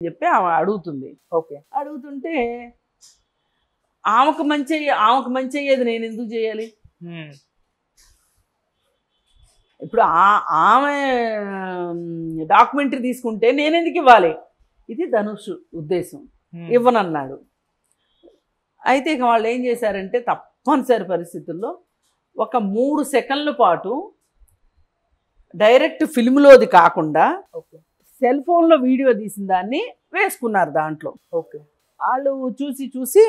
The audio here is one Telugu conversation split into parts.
చెప్పి ఆమె అడుగుతుంది. ఓకే. అడుగుతుంటే ఆమెకు మంచి అయ్యేది నేను ఎందుకు చేయాలి? ఇప్పుడు ఆమె డాక్యుమెంటరీ తీసుకుంటే నేను ఎందుకు ఇవ్వాలి? ఇది ధనుష్ ఉద్దేశం. ఇవ్వనన్నాడు. అయితే ఇక వాళ్ళు ఏం చేశారంటే తప్పనిసరి పరిస్థితుల్లో ఒక 3 సెకండ్ల పాటు డైరెక్ట్ ఫిల్మ్లోది కాకుండా ఓకే. సెల్ ఫోన్లో వీడియో తీసిన దాన్ని వేసుకున్నారు దాంట్లో. ఓకే. వాళ్ళు చూసి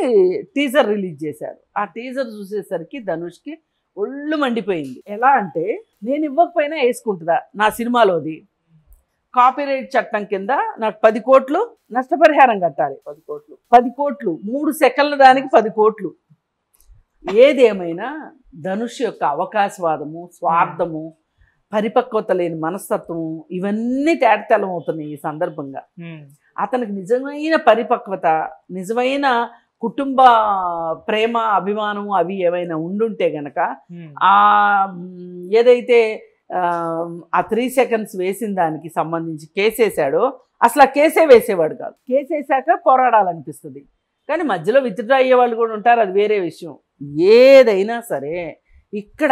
టీజర్ రిలీజ్ చేశారు. ఆ టీజర్ చూసేసరికి ధనుష్కి ఒళ్ళు మండిపోయింది. ఎలా అంటే నేను ఇవ్వకపోయినా వేసుకుంటుందా నా సినిమాలోది, కాపీరైట్ చట్టం కింద నాకు 10 కోట్లు నష్టపరిహారం కట్టాలి. 10 కోట్లు 3 సెకండ్ల దానికి 10 కోట్లు. ఏదేమైనా ధనుష్ యొక్క అవకాశవాదము, స్వార్థము, పరిపక్వత లేని మనస్తత్వము ఇవన్నీ తేటతెల్లం అవుతున్నాయి ఈ సందర్భంగా. అతనికి నిజమైన పరిపక్వత, నిజమైన కుటుంబ ప్రేమ, అభిమానం అవి ఏమైనా ఉండుంటే గనక ఏదైతే ఆ 3 సెకండ్స్ వేసిన దానికి సంబంధించి కేసేసాడో అసలు ఆ కేసే వేసేవాడు కాదు. కేసేసాక పోరాడాలనిపిస్తుంది. కానీ మధ్యలో విత్డ్రా అయ్యే వాళ్ళు కూడా ఉంటారు, అది వేరే విషయం. ఏదైనా సరే ఇక్కడ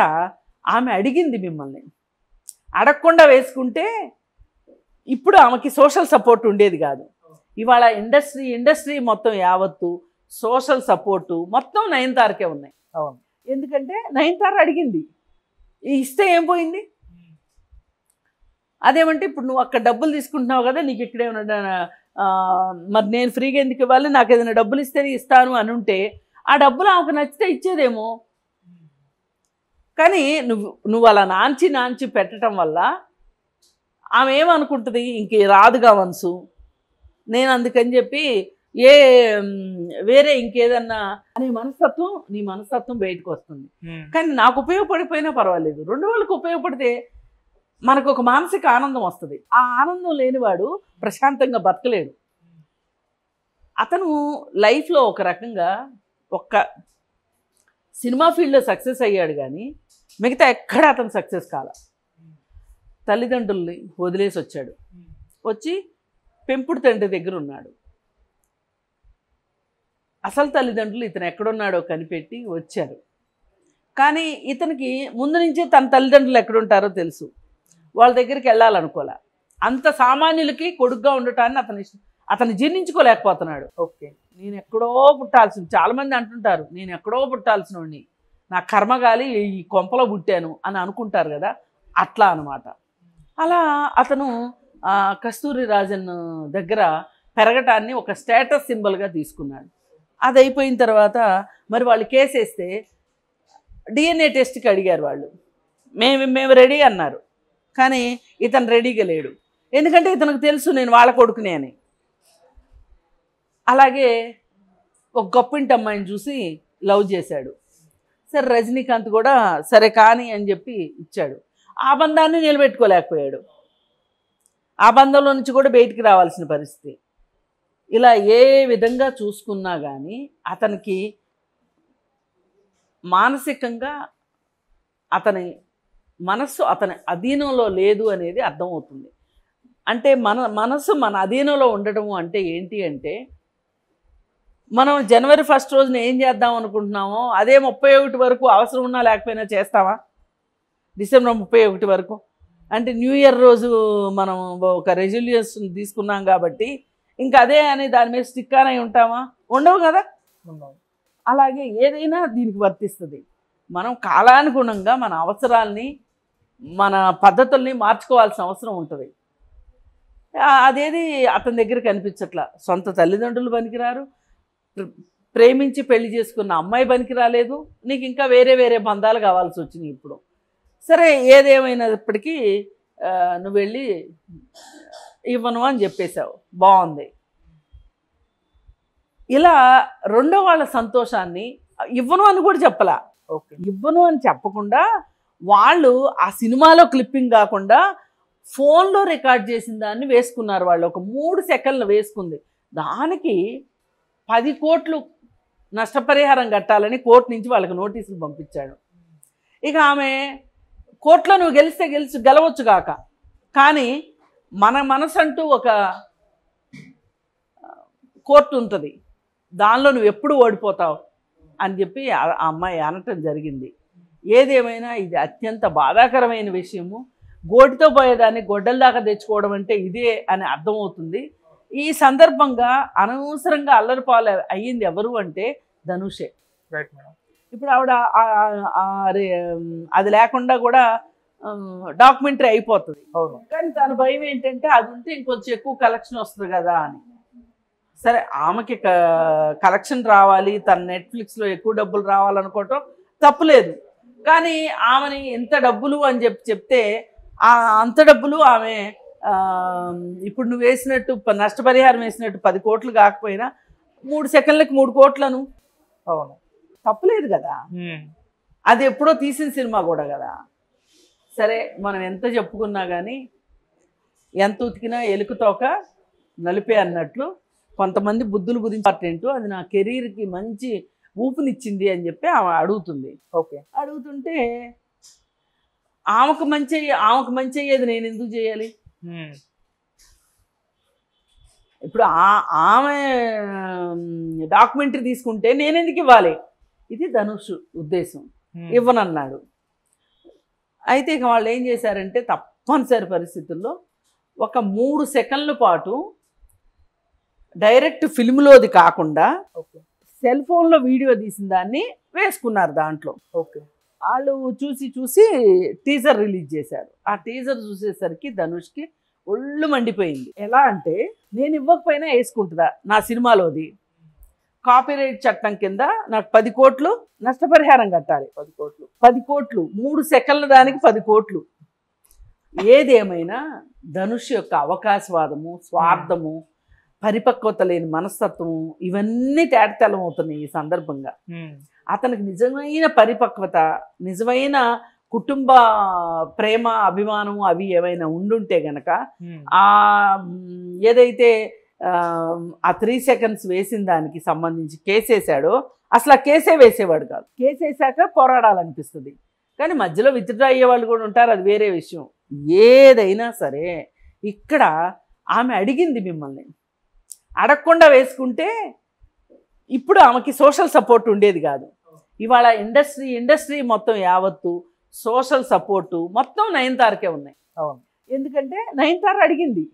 ఆమె అడిగింది మిమ్మల్ని, అడగకుండా వేసుకుంటే ఇప్పుడు ఆమెకి సోషల్ సపోర్ట్ ఉండేది కాదు. ఇవాళ ఇండస్ట్రీ మొత్తం యావత్తు సోషల్ సపోర్టు మొత్తం నయనతారకే ఉన్నాయి. అవును. ఎందుకంటే నయనతార అడిగింది, ఇస్తే ఏం పోయింది? అదేమంటే ఇప్పుడు నువ్వు అక్కడ డబ్బులు తీసుకుంటున్నావు కదా, నీకు ఇక్కడేమన్నా మరి నేను ఫ్రీగా ఎందుకు ఇవ్వాలి, నాకు ఏదైనా డబ్బులు ఇస్తే ఇస్తాను అని ఉంటే ఆ డబ్బులు ఆమెకు నచ్చితే ఇచ్చేదేమో. కానీ నువ్వు అలా నాంచి పెట్టడం వల్ల ఆమె ఏమనుకుంటుంది, ఇంక రాదుగా వన్సు, నేను అందుకని చెప్పి వేరే ఇంకేదన్నా అనే నీ మనస్తత్వం బయటకు వస్తుంది. కానీ నాకు ఉపయోగపడిపోయినా పర్వాలేదు, 2 వాళ్ళకి ఉపయోగపడితే మనకు ఒక మానసిక ఆనందం వస్తుంది. ఆ ఆనందం లేనివాడు ప్రశాంతంగా బతకలేడు. అతను లైఫ్లో ఒక రకంగా ఒక్క సినిమా ఫీల్డ్లో సక్సెస్ అయ్యాడు, కానీ మిగతా ఎక్కడ అతను సక్సెస్ కాల. తల్లిదండ్రుల్ని వదిలేసి వచ్చాడు, వచ్చి పెంపుడు తండ్రి దగ్గర ఉన్నాడు. అసలు తల్లిదండ్రులు ఇతను ఎక్కడున్నాడో కనిపెట్టి వచ్చారు. కానీ ఇతనికి ముందు నుంచి తన తల్లిదండ్రులు ఎక్కడుంటారో తెలుసు, వాళ్ళ దగ్గరికి వెళ్ళాలనుకోలే. అంత సామాన్యులకి కొడుగ్గా ఉండటాన్ని అతను జీర్ణించుకోలేకపోతున్నాడు. ఓకే. నేను ఎక్కడో పుట్టాల్సిన, చాలామంది అంటుంటారు నేను ఎక్కడో పుట్టాల్సిన వాడిని, నా కర్మగాలి ఈ కొంపలో పుట్టాను అని అనుకుంటారు కదా, అట్లా అనమాట. అలా అతను కస్తూరి రాజన్ దగ్గర పెరగటాన్ని ఒక స్టేటస్ సింబల్గా తీసుకున్నాడు. అది అయిపోయిన తర్వాత మరి వాళ్ళు కేసేస్తే DNA టెస్ట్కి అడిగారు వాళ్ళు, మేము రెడీ అన్నారు. కానీ ఇతను రెడీగా లేడు, ఎందుకంటే ఇతనికి తెలుసు నేను వాళ్ళ కొడుకునే అని. అలాగే ఒక గొప్పింటి అమ్మాయిని చూసి లవ్ చేశాడు. సరే రజనీకాంత్ కూడా సరే కానీ అని చెప్పి ఇచ్చాడు. ఆ బంధాన్ని నిలబెట్టుకోలేకపోయాడు, ఆ బంధంలో నుంచి కూడా బయటికి రావాల్సిన పరిస్థితి. ఇలా ఏ విధంగా చూసుకున్నా కానీ అతనికి మానసికంగా అతని మనస్సు అతని అధీనంలో లేదు అనేది అర్థమవుతుంది. అంటే మనస్సు మన అధీనంలో ఉండటము అంటే ఏంటి అంటే, మనం జనవరి 1 రోజున ఏం చేద్దాం అనుకుంటున్నామో అదే 31 వరకు అవసరం ఉన్నా లేకపోయినా చేస్తామా? డిసెంబర్ 31 వరకు అంటే న్యూ ఇయర్ రోజు మనం ఒక రెజల్యూషన్ తీసుకున్నాం కాబట్టి ఇంకా అదే అని దాని మీద స్టిక్ అని ఉంటామా? ఉండవు కదా. అలాగే ఏదైనా దీనికి వర్తిస్తుంది. మనం కాలానుగుణంగా మన అవసరాల్ని, మన పద్ధతుల్ని మార్చుకోవాల్సిన అవసరం ఉంటుంది. అదేది అతని దగ్గర కనిపించట్లా. సొంత తల్లిదండ్రులు పనికిరారు, ప్రేమించి పెళ్లి చేసుకున్న అమ్మాయి పనికి రాలేదు, నీకు ఇంకా వేరే బంధాలు కావాల్సి వచ్చినాయి ఇప్పుడు. సరే ఏదేమైనప్పటికీ నువ్వు వెళ్ళి ఇవ్వను అని చెప్పేశావు, బాగుంది. ఇలా రెండో వాళ్ళ సంతోషాన్ని ఇవ్వను అని కూడా చెప్పలా. ఓకే. ఇవ్వను అని చెప్పకుండా వాళ్ళు ఆ సినిమాలో క్లిప్పింగ్ కాకుండా ఫోన్లో రికార్డ్ చేసిన దాన్ని వేసుకున్నారు. వాళ్ళు ఒక 3 సెకండ్లు వేసుకుంది. దానికి 10 కోట్లు నష్టపరిహారం కట్టాలని కోర్టు నుంచి వాళ్ళకి నోటీసులు పంపించాడు. ఇక ఆమె కోర్టులో నువ్వు గెలవచ్చు కాక, కానీ మన మనసు అంటూ ఒక కోర్టు ఉంటుంది, దానిలో నువ్వు ఎప్పుడు ఓడిపోతావు అని చెప్పి ఆ అమ్మాయి అనటం జరిగింది. ఏదేమైనా ఇది అత్యంత బాధాకరమైన విషయము. గోటితో పోయేదాన్ని గొడ్డల దాకా తెచ్చుకోవడం అంటే ఇదే అని అర్థమవుతుంది. ఈ సందర్భంగా అనవసరంగా అల్లరిపాలు అయ్యింది ఎవరు అంటే ధనుషే. Right madam. ఇప్పుడు ఆవిడ అది లేకుండా కూడా డాక్యుమెంటరీ అయిపోతుంది. అవును. కానీ తన భయం ఏంటంటే అది ఉంటే ఇంకొంచెం ఎక్కువ కలెక్షన్ వస్తుంది కదా అని. సరే, ఆమెకి కలెక్షన్ రావాలి, తన నెట్ఫ్లిక్స్లో ఎక్కువ డబ్బులు రావాలనుకోవటం తప్పులేదు. కానీ ఆమెని ఎంత డబ్బులు అని చెప్తే అంత డబ్బులు ఆమె ఇప్పుడు నువ్వు వేసినట్టు నష్టపరిహారం వేసినట్టు 10 కోట్లు కాకపోయినా 3 సెకండ్లకి 3 కోట్లను. అవును, తప్పులేదు కదా. అది ఎప్పుడో తీసిన సినిమా కూడా కదా. సరే, మనం ఎంత చెప్పుకున్నా కానీ ఎంత ఉతికినా ఎలుకతోక నలిపే అన్నట్లు కొంతమంది బుద్ధుల గురించి ఇంపార్టెంట్. అది నా కెరీర్కి మంచి ఊపునిచ్చింది అని చెప్పి ఆమె అడుగుతుంది. ఓకే. అడుగుతుంటే ఆమెకు మంచి అయ్యేది నేను ఎందుకు చేయాలి? ఇప్పుడు ఆమె డాక్యుమెంటరీ తీసుకుంటే నేను ఎందుకు ఇవ్వాలి? ఇది ధనుష్ ఉద్దేశం. ఇవ్వనన్నాడు. అయితే ఇక వాళ్ళు ఏం చేశారంటే తప్పనిసరి పరిస్థితుల్లో ఒక 3 సెకండ్ల పాటు డైరెక్ట్ ఫిల్మ్లోది కాకుండా సెల్ ఫోన్లో వీడియో తీసిన దాన్ని వేసుకున్నారు దాంట్లో. ఓకే. వాళ్ళు చూసి టీజర్ రిలీజ్ చేశారు. ఆ టీజర్ చూసేసరికి ధనుష్కి ఒళ్ళు మండిపోయింది. ఎలా అంటే, నేను ఇవ్వకపోయినా వేసుకుంటుందా నా సినిమాలోది, కాపీరైట్ చట్టం కింద నాకు 10 కోట్లు నష్టపరిహారం కట్టాలి. 10 కోట్లు 3 సెకండ్ల దానికి 10 కోట్లు. ఏదేమైనా ధనుష్ యొక్క అవకాశవాదము, స్వార్థము, పరిపక్వత లేని మనస్తత్వము ఇవన్నీ తేటతెల్లం అవుతున్నాయి ఈ సందర్భంగా. అతనికి నిజమైన పరిపక్వత, నిజమైన కుటుంబ ప్రేమ, అభిమానము అవి ఏమైనా ఉండుంటే గనక ఏదైతే ఆ 3 సెకండ్స్ వేసిన దానికి సంబంధించి కేసేసాడో అసలు ఆ కేసే వేసేవాడు కాదు. కేసేసాక పోరాడాలనిపిస్తుంది. కానీ మధ్యలో విత్డ్రా అయ్యే వాళ్ళు కూడా ఉంటారు, అది వేరే విషయం. ఏదైనా సరే ఇక్కడ ఆమె అడిగింది మిమ్మల్ని, అడగకుండా వేసుకుంటే ఇప్పుడు ఆమెకి సోషల్ సపోర్ట్ ఉండేది కాదు. ఇవాళ ఇండస్ట్రీ మొత్తం యావత్తు సోషల్ సపోర్టు మొత్తం నయనతారకే ఉన్నాయి. అవును. ఎందుకంటే నయనతార అడిగింది,